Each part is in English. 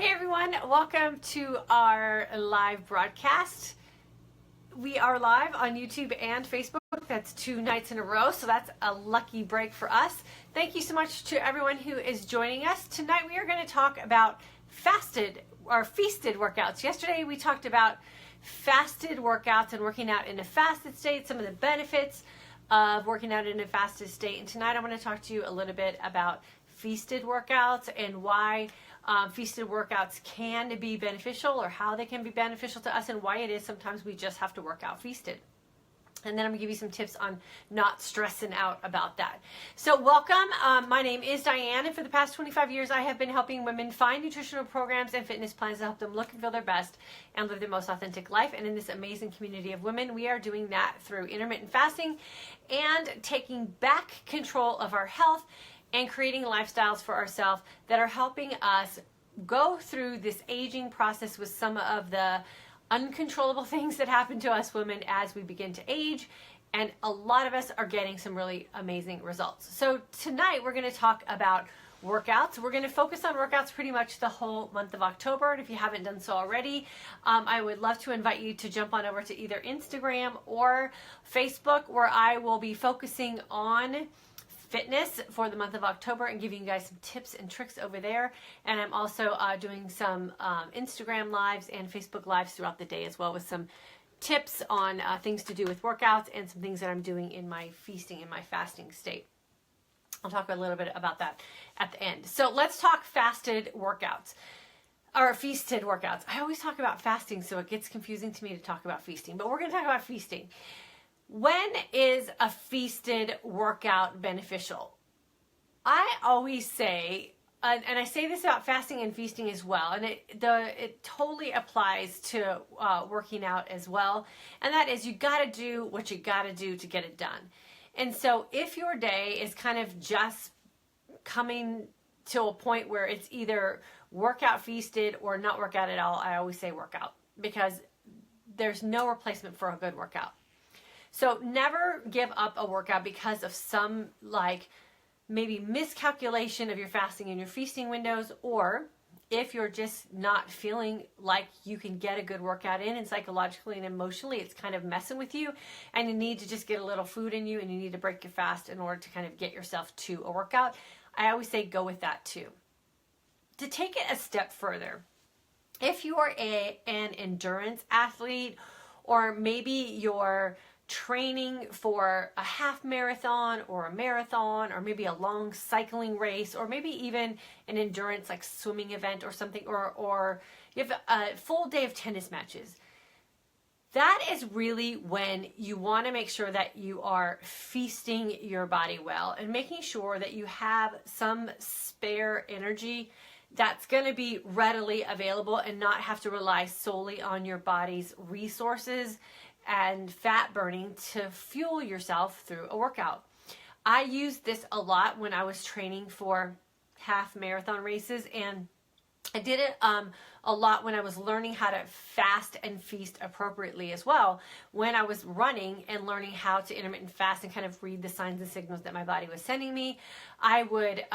Hey everyone, welcome to our live broadcast. We are live on YouTube and Facebook. That's 2 nights in a row, so that's a lucky break for us. Thank you so much to everyone who is joining us. Tonight we are going to talk about fasted or feasted workouts. Yesterday we talked about fasted workouts and working out in a fasted state, some of the benefits of working out in a fasted state. And tonight I want to talk to you a little bit about feasted workouts and why feasted workouts can be beneficial, or how they can be beneficial to us, and why it is sometimes we just have to work out feasted. And then I'm going to give you some tips on not stressing out about that. So welcome. My name is Diane, and for the past 25 years I have been helping women find nutritional programs and fitness plans to help them look and feel their best and live their most authentic life. And in this amazing community of women, we are doing that through intermittent fasting and taking back control of our health and creating lifestyles for ourselves that are helping us go through this aging process with some of the uncontrollable things that happen to us women as we begin to age. And a lot of us are getting some really amazing results. So tonight we're going to talk about workouts. We're going to focus on workouts pretty much the whole month of October. And if you haven't done so already, I would love to invite you to jump on over to either Instagram or Facebook, where I will be focusing on fitness for the month of October and giving you guys some tips and tricks over there. And I'm also doing some Instagram lives and Facebook lives throughout the day as well, with some tips on things to do with workouts and some things that I'm doing in my feasting, in my fasting state. I'll talk a little bit about that at the end. So let's talk fasted workouts, or feasted workouts. I always talk about fasting, so it gets confusing to me to talk about feasting, but we're going to talk about feasting. When is a feasted workout beneficial? I always say, and I say this about fasting and feasting as well, and it totally applies to working out as well, and that is, you got to do what you got to do to get it done. And so if your day is kind of just coming to a point where it's either workout feasted or not workout at all, I always say workout, because there's no replacement for a good workout. So never give up a workout because of some maybe miscalculation of your fasting and your feasting windows, or if you're just not feeling like you can get a good workout in, and psychologically and emotionally it's kind of messing with you, and you need to just get a little food in you and you need to break your fast in order to kind of get yourself to a workout. I always say go with that too. To take it a step further, if you are an endurance athlete, or maybe you're training for a half marathon or a marathon, or maybe a long cycling race, or maybe even an endurance like swimming event or something, or you have a full day of tennis matches, that is really when you want to make sure that you are feasting your body well and making sure that you have some spare energy that's going to be readily available and not have to rely solely on your body's resources and fat burning to fuel yourself through a workout. I used this a lot when I was training for half marathon races, and I did it a lot when I was learning how to fast and feast appropriately as well. When I was running and learning how to intermittent fast and kind of read the signs and signals that my body was sending me, I would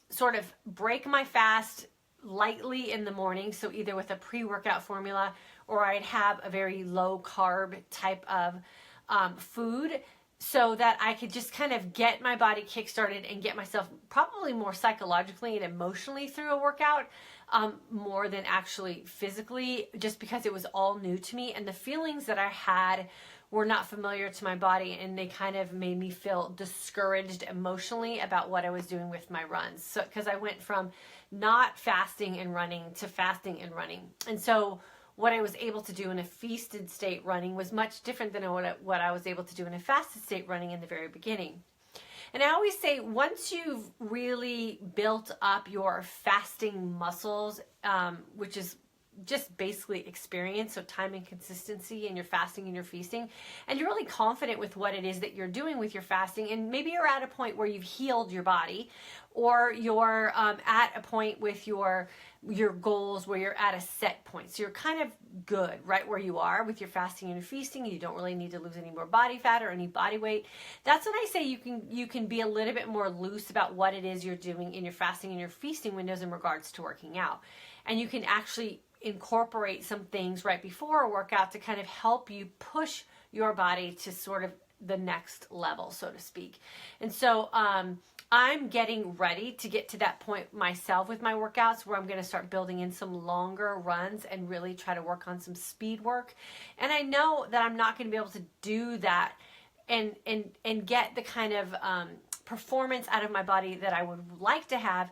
sort of break my fast lightly in the morning, so either with a pre-workout formula, or I'd have a very low carb type of food, so that I could just kind of get my body kickstarted and get myself probably more psychologically and emotionally through a workout, more than actually physically, just because it was all new to me, and the feelings that I had were not familiar to my body, and they kind of made me feel discouraged emotionally about what I was doing with my runs. So, because I went from not fasting and running to fasting and running. And so what I was able to do in a feasted state running was much different than what I was able to do in a fasted state running in the very beginning. And I always say, once you've really built up your fasting muscles, which is just basically experience, so time and consistency in your fasting and your feasting, and you're really confident with what it is that you're doing with your fasting, and maybe you're at a point where you've healed your body, or you're at a point with your goals where you're at a set point. So you're kind of good right where you are with your fasting and your feasting, and you don't really need to lose any more body fat or any body weight. That's when I say you can be a little bit more loose about what it is you're doing in your fasting and your feasting windows in regards to working out. And you can actually incorporate some things right before a workout to kind of help you push your body to sort of the next level, so to speak. And so I'm getting ready to get to that point myself with my workouts, where I'm going to start building in some longer runs and really try to work on some speed work. And I know that I'm not going to be able to do that and get the kind of performance out of my body that I would like to have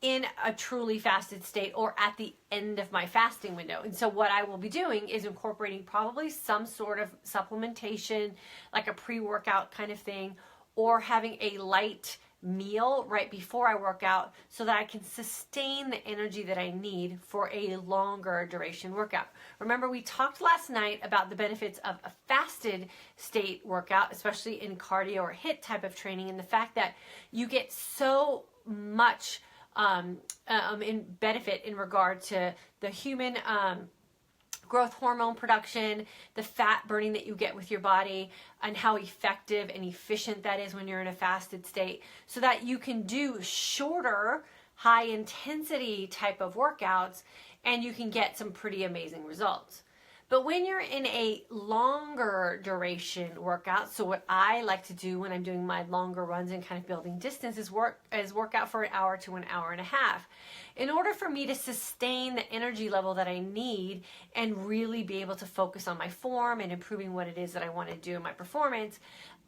in a truly fasted state or at the end of my fasting window. And so what I will be doing is incorporating probably some sort of supplementation, like a pre-workout kind of thing, or having a light meal right before I work out so that I can sustain the energy that I need for a longer duration workout. Remember, we talked last night about the benefits of a fasted state workout, especially in cardio or HIIT type of training, and the fact that you get so much in benefit in regard to the human growth hormone production, the fat burning that you get with your body, and how effective and efficient that is when you're in a fasted state, so that you can do shorter, high intensity type of workouts and you can get some pretty amazing results. But when you're in a longer duration workout, so what I like to do when I'm doing my longer runs and kind of building distance is work out for an hour to an hour and a half. In order for me to sustain the energy level that I need and really be able to focus on my form and improving what it is that I want to do in my performance,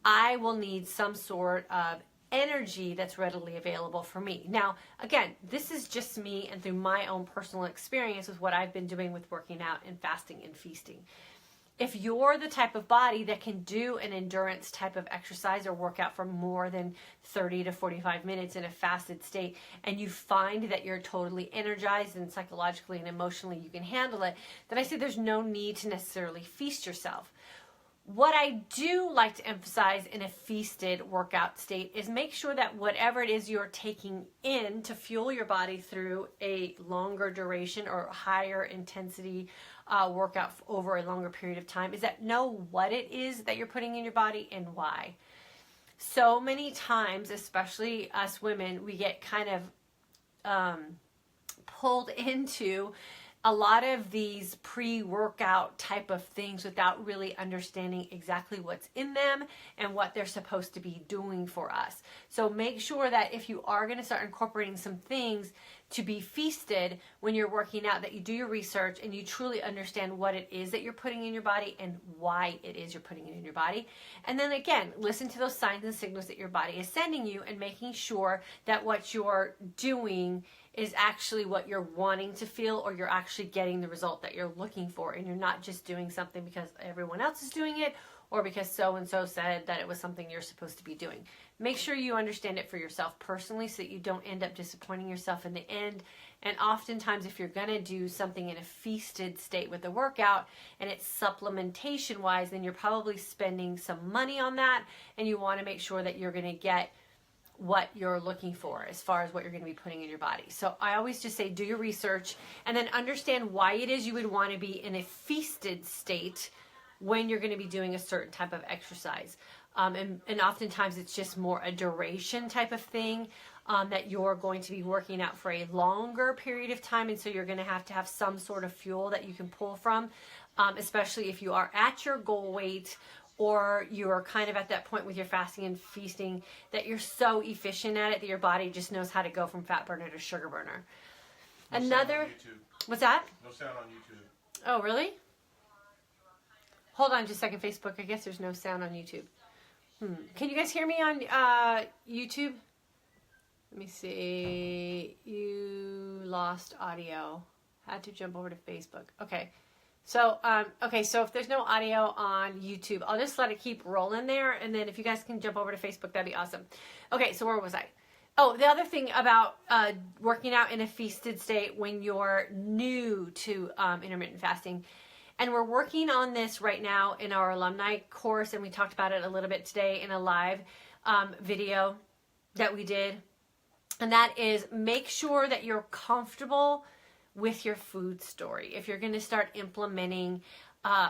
I will need some sort of energy that's readily available for me. Now, again, this is just me and through my own personal experience with what I've been doing with working out and fasting and feasting. If you're the type of body that can do an endurance type of exercise or workout for more than 30 to 45 minutes in a fasted state, and you find that you're totally energized and psychologically and emotionally you can handle it, then I say there's no need to necessarily feast yourself. What I do like to emphasize in a feasted workout state is make sure that whatever it is you're taking in to fuel your body through a longer duration or higher intensity workout over a longer period of time, is that know what it is that you're putting in your body and why. So many times, especially us women, we get kind of pulled into a lot of these pre-workout type of things without really understanding exactly what's in them and what they're supposed to be doing for us. So make sure that if you are going to start incorporating some things to be feasted when you're working out, that you do your research and you truly understand what it is that you're putting in your body and why it is you're putting it in your body. And then again, listen to those signs and signals that your body is sending you and making sure that what you're doing is actually what you're wanting to feel, or you're actually getting the result that you're looking for, and you're not just doing something because everyone else is doing it or because so-and-so said that it was something you're supposed to be doing. Make sure you understand it for yourself personally so that you don't end up disappointing yourself in the end. And oftentimes, if you're going to do something in a feasted state with a workout and it's supplementation-wise, then you're probably spending some money on that, and you want to make sure that you're going to get what you're looking for as far as what you're going to be putting in your body. So I always just say do your research and then understand why it is you would want to be in a feasted state when you're going to be doing a certain type of exercise. And oftentimes it's just more a duration type of thing, that you're going to be working out for a longer period of time, and so you're going to have some sort of fuel that you can pull from, especially if you are at your goal weight, or you're kind of at that point with your fasting and feasting that you're so efficient at it that your body just knows how to go from fat burner to sugar burner. No Another, sound on YouTube. What's that? No sound on YouTube. Oh, really? Hold on just a second, Facebook. I guess there's no sound on YouTube. Can you guys hear me on YouTube? Let me see. You lost audio. Had to jump over to Facebook. Okay. So, so if there's no audio on YouTube, I'll just let it keep rolling there. And then if you guys can jump over to Facebook, that'd be awesome. Okay, so where was I? Oh, the other thing about working out in a feasted state when you're new to intermittent fasting, and we're working on this right now in our alumni course, and we talked about it a little bit today in a live video that we did, and that is make sure that you're comfortable with your food story. If you're going to start implementing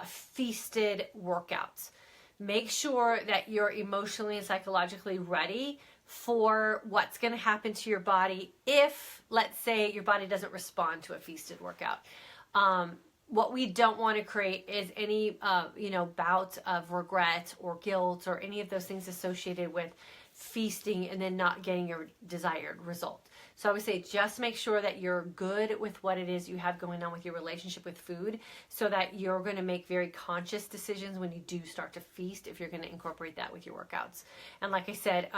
feasted workouts, make sure that you're emotionally and psychologically ready for what's going to happen to your body if, let's say, your body doesn't respond to a feasted workout. What we don't want to create is any, bouts of regret or guilt or any of those things associated with feasting and then not getting your desired result. So I would say just make sure that you're good with what it is you have going on with your relationship with food so that you're going to make very conscious decisions when you do start to feast if you're going to incorporate that with your workouts. And like I said,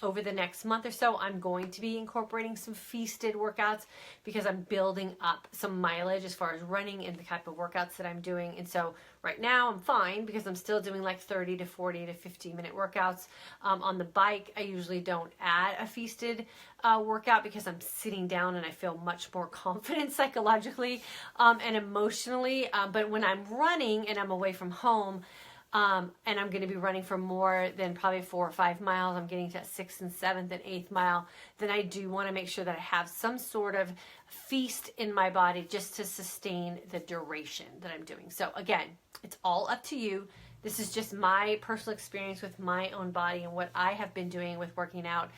over the next month or so, I'm going to be incorporating some feasted workouts because I'm building up some mileage as far as running and the type of workouts that I'm doing. And so right now I'm fine because I'm still doing like 30 to 40 to 15-minute workouts. On the bike, I usually don't add a feasted workout because I'm sitting down and I feel much more confident psychologically and emotionally. But when I'm running and I'm away from home, and I'm going to be running for more than probably 4 or 5 miles, I'm getting to 6th and 7th and 8th mile, then I do want to make sure that I have some sort of feast in my body just to sustain the duration that I'm doing. So again, it's all up to you. This is just my personal experience with my own body and what I have been doing with working out.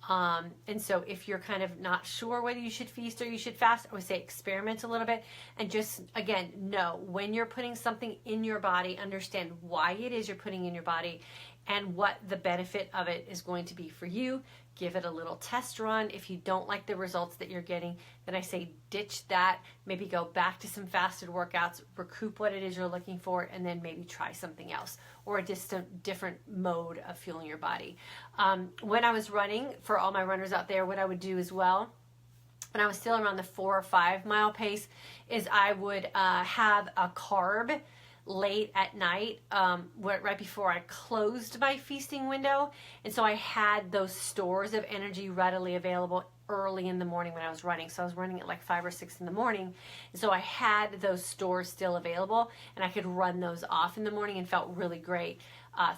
And so if you're kind of not sure whether you should feast or you should fast, I would say experiment a little bit and just, again, know when you're putting something in your body, understand why it is you're putting in your body and what the benefit of it is going to be for you. Give it a little test run. If you don't like the results that you're getting, then I say ditch that, maybe go back to some fasted workouts, recoup what it is you're looking for, and then maybe try something else or a different mode of fueling your body. When I was running, for all my runners out there, what I would do as well, when I was still around the 4 or 5 mile pace, is I would have a carb late at night, right before I closed my feasting window. And so I had those stores of energy readily available early in the morning when I was running. So I was running at like 5 or 6 in the morning. And so I had those stores still available and I could run those off in the morning and felt really great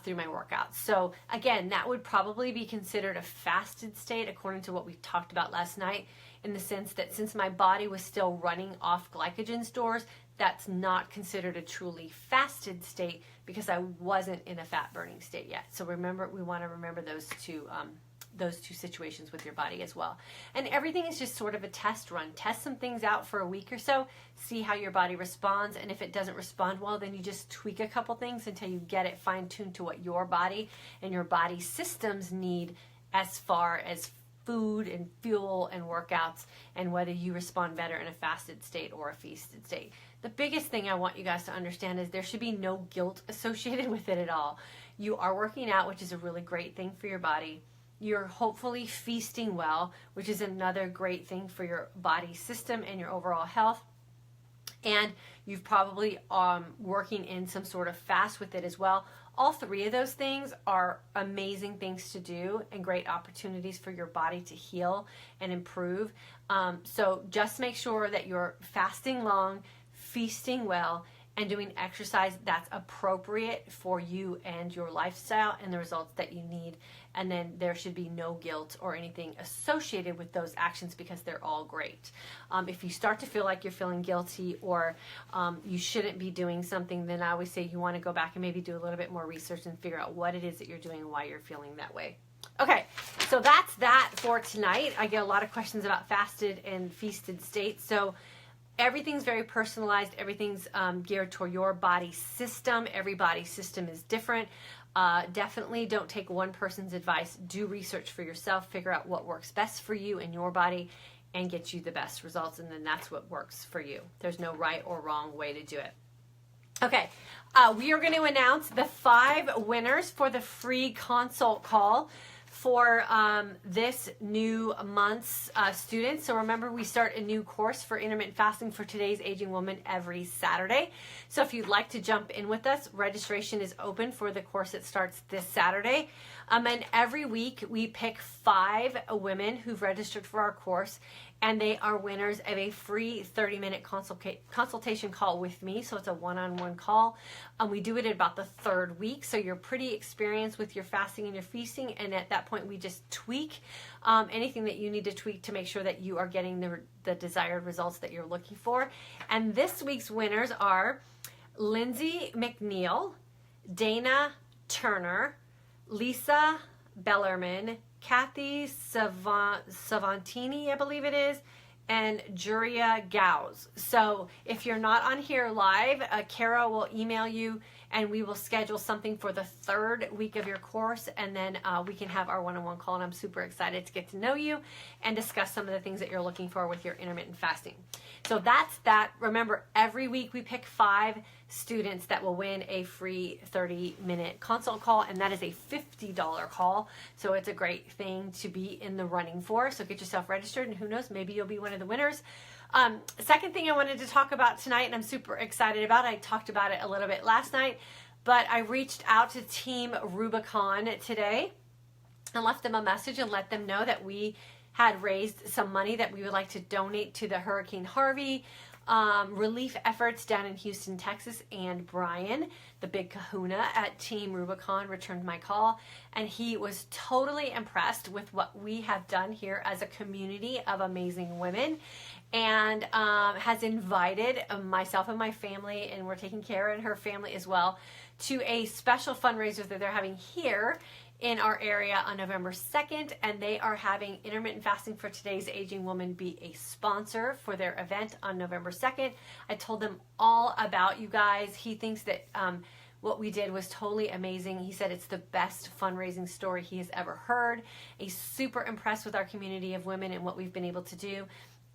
through my workouts. So again, that would probably be considered a fasted state according to what we talked about last night, in the sense that since my body was still running off glycogen stores, that's not considered a truly fasted state because I wasn't in a fat burning state yet. So remember, we want to remember those two situations with your body as well. And everything is just sort of a test run. Test some things out for a week or so, see how your body responds. And if it doesn't respond well, then you just tweak a couple things until you get it fine-tuned to what your body and your body systems need as far as food and fuel and workouts, and whether you respond better in a fasted state or a feasted state. The biggest thing I want you guys to understand is there should be no guilt associated with it at all. You are working out, which is a really great thing for your body. You're hopefully feasting well, which is another great thing for your body system and your overall health. And you've probably working in some sort of fast with it as well. All three of those things are amazing things to do and great opportunities for your body to heal and improve. So just make sure that you're fasting long, feasting well, and doing exercise that's appropriate for you and your lifestyle and the results that you need. And then there should be no guilt or anything associated with those actions because they're all great. If you start to feel like you're feeling guilty or you shouldn't be doing something, then I always say you want to go back and maybe do a little bit more research and figure out what it is that you're doing and why you're feeling that way. Okay, so that's that for tonight. I get a lot of questions about fasted and feasted states. So everything's very personalized. Everything's geared toward your body system. Every body system is different. Definitely don't take one person's advice. Do research for yourself. Figure out what works best for you and your body and get you the best results. And then that's what works for you. There's no right or wrong way to do it. Okay, we are going to announce the 5 winners for the free consult call for this new month's students. So remember, we start a new course for intermittent fasting for today's aging woman every Saturday. So if you'd like to jump in with us, registration is open for the course that starts this Saturday. And every week we pick 5 women who've registered for our course, and they are winners of a free 30-minute consultation call with me. So it's a one-on-one call. We do it at about the 3rd week. So you're pretty experienced with your fasting and your feasting. And at that point, we just tweak anything that you need to tweak to make sure that you are getting the desired results that you're looking for. And this week's winners are Lindsay McNeil, Dana Turner, Lisa Bellerman, Kathy Savantini, I believe it is, and Juria Gauss. So if you're not on here live, Kara will email you and we will schedule something for the 3rd week of your course, and then we can have our one-on-one call, and I'm super excited to get to know you and discuss some of the things that you're looking for with your intermittent fasting. So that's that. Remember, every week we pick 5 students that will win a free 30-minute consult call, and that is a $50 call. So it's a great thing to be in the running for. So get yourself registered, and who knows, maybe you'll be one of the winners. Second thing I wanted to talk about tonight, and I'm super excited about, I talked about it a little bit last night, but I reached out to Team Rubicon today and left them a message and let them know that we had raised some money that we would like to donate to the Hurricane Harvey relief efforts down in Houston, Texas. And Brian, the big kahuna at Team Rubicon, returned my call, and he was totally impressed with what we have done here as a community of amazing women, and has invited myself and my family, and we're taking Kara and her family as well, to a special fundraiser that they're having here in our area on November 2nd, and they are having Intermittent Fasting for Today's Aging Woman be a sponsor for their event on November 2nd. I told them all about you guys. He thinks that what we did was totally amazing. He said it's the best fundraising story he has ever heard. He's super impressed with our community of women and what we've been able to do.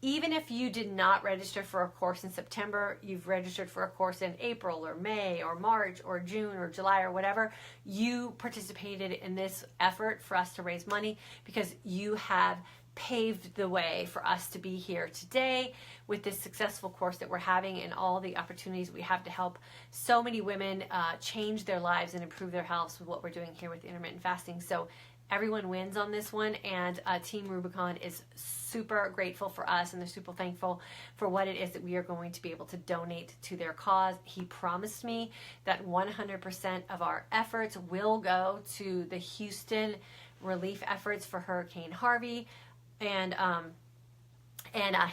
Even if you did not register for a course in September, you've registered for a course in April or May or March or June or July or whatever, you participated in this effort for us to raise money because you have paved the way for us to be here today with this successful course that we're having and all the opportunities we have to help so many women change their lives and improve their health with what we're doing here with intermittent fasting. So everyone wins on this one, and Team Rubicon is super grateful for us, and they're super thankful for what it is that we are going to be able to donate to their cause. He promised me that 100% of our efforts will go to the Houston relief efforts for Hurricane Harvey, and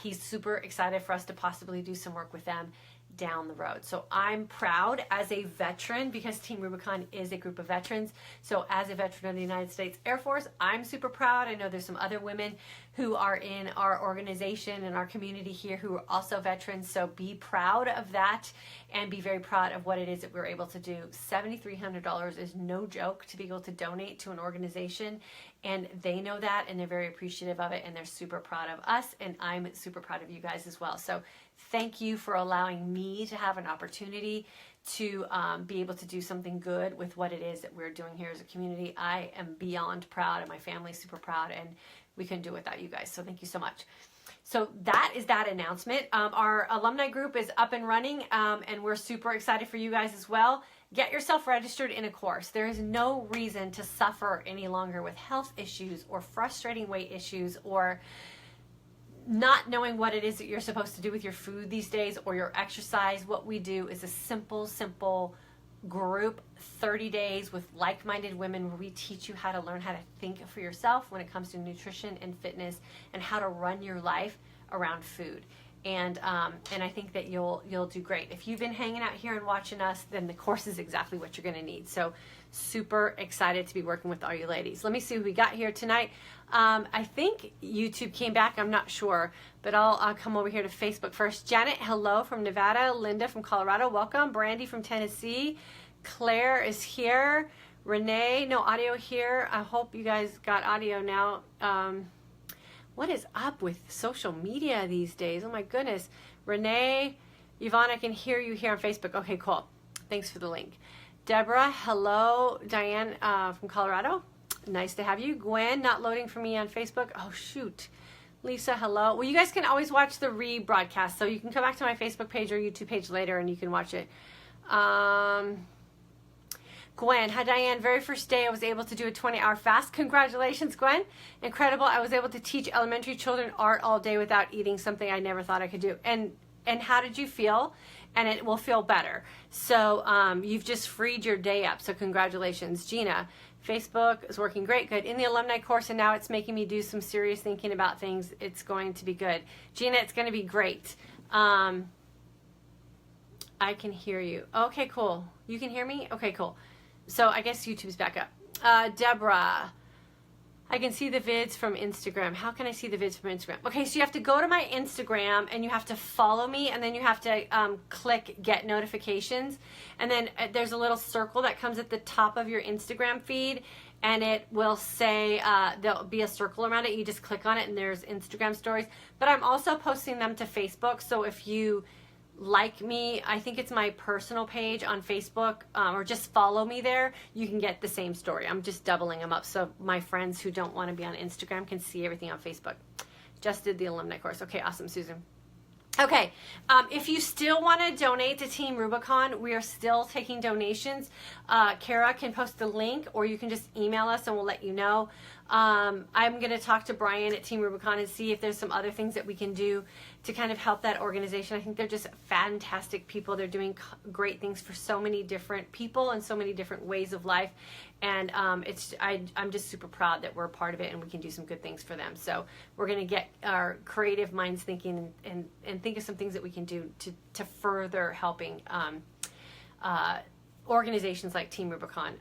he's super excited for us to possibly do some work with them down the road. So I'm proud as a veteran, because Team Rubicon is a group of veterans. So as a veteran of the United States Air Force, I'm super proud. I know there's some other women who are in our organization and our community here who are also veterans. So be proud of that and be very proud of what it is that we're able to do. $7,300 is no joke to be able to donate to an organization, and they know that, and they're very appreciative of it, and they're super proud of us, and I'm super proud of you guys as well. So thank you for allowing me to have an opportunity to be able to do something good with what it is that we're doing here as a community. I am beyond proud, and my family's super proud, and we couldn't do it without you guys. So thank you so much. So that is that announcement. Our alumni group is up and running, and we're super excited for you guys as well. Get yourself registered in a course. There is no reason to suffer any longer with health issues or frustrating weight issues or not knowing what it is that you're supposed to do with your food these days or your exercise. What we do is a simple group, 30 days with like-minded women, where we teach you how to learn how to think for yourself when it comes to nutrition and fitness, and how to run your life around food. And I think that you'll do great. If you've been hanging out here and watching us, then the course is exactly what you're going to need. So super excited to be working with all you ladies. Let me see who we got here tonight. I think YouTube came back. I'm not sure, but I'll come over here to Facebook first. Janet, hello from Nevada. Linda from Colorado, welcome. Brandy from Tennessee. Claire is here. Renee, no audio here. I hope you guys got audio now. What is up with social media these days? Oh my goodness. Renee, Yvonne, I can hear you here on Facebook. Okay, cool. Thanks for the link. Deborah, hello. Diane from Colorado. Nice to have you. Gwen, not loading for me on Facebook. Oh, shoot. Lisa, hello. Well, you guys can always watch the rebroadcast, so you can come back to my Facebook page or YouTube page later and you can watch it. Gwen, hi Diane. Very first day I was able to do a 20-hour fast. Congratulations, Gwen. Incredible. I was able to teach elementary children art all day without eating, something I never thought I could do. And how did you feel? And it will feel better. So you've just freed your day up. So congratulations. Gina, Facebook is working great. Good. In the alumni course, and now it's making me do some serious thinking about things. It's going to be good. Gina, it's going to be great. I can hear you. Okay, cool. You can hear me? Okay, cool. So I guess YouTube's back up. Deborah, I can see the vids from Instagram. How can I see the vids from Instagram? Okay, so you have to go to my Instagram and you have to follow me, and then you have to click get notifications. And then there's a little circle that comes at the top of your Instagram feed, and it will say, there'll be a circle around it. You just click on it and there's Instagram stories. But I'm also posting them to Facebook. So if you like me, I think it's my personal page on Facebook, or just follow me there, you can get the same story. I'm just doubling them up so my friends who don't want to be on Instagram can see everything on Facebook. Just did the alumni course. Okay, awesome, Susan. Okay, if you still want to donate to Team Rubicon, we are still taking donations. Kara can post the link, or you can just email us and we'll let you know. I'm going to talk to Brian at Team Rubicon and see if there's some other things that we can do to kind of help that organization. I think they're just fantastic people. They're doing great things for so many different people and so many different ways of life. And I'm just super proud that we're a part of it and we can do some good things for them. So we're going to get our creative minds thinking and think of some things that we can do to further helping organizations like Team Rubicon.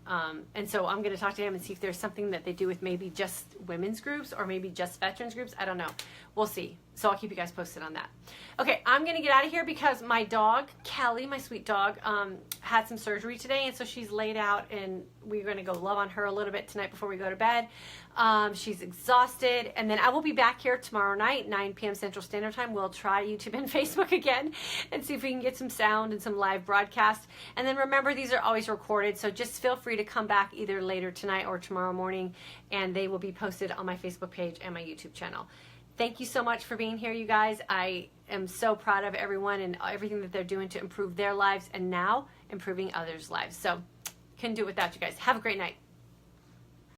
And so I'm going to talk to him and see if there's something that they do with maybe just women's groups or maybe just veterans groups. I don't know. We'll see. So I'll keep you guys posted on that. Okay, I'm going to get out of here because my dog, Kelly, my sweet dog, had some surgery today. And so she's laid out and we're going to go love on her a little bit tonight before we go to bed. She's exhausted. And then I will be back here tomorrow night, 9 p.m. Central Standard Time. We'll try YouTube and Facebook again and see if we can get some sound and some live broadcast. And then remember, these are always recorded. So just feel free to come back either later tonight or tomorrow morning, and they will be posted on my Facebook page and my YouTube channel. Thank you so much for being here, you guys. I am so proud of everyone and everything that they're doing to improve their lives and now improving others' lives. So couldn't do it without you guys. Have a great night.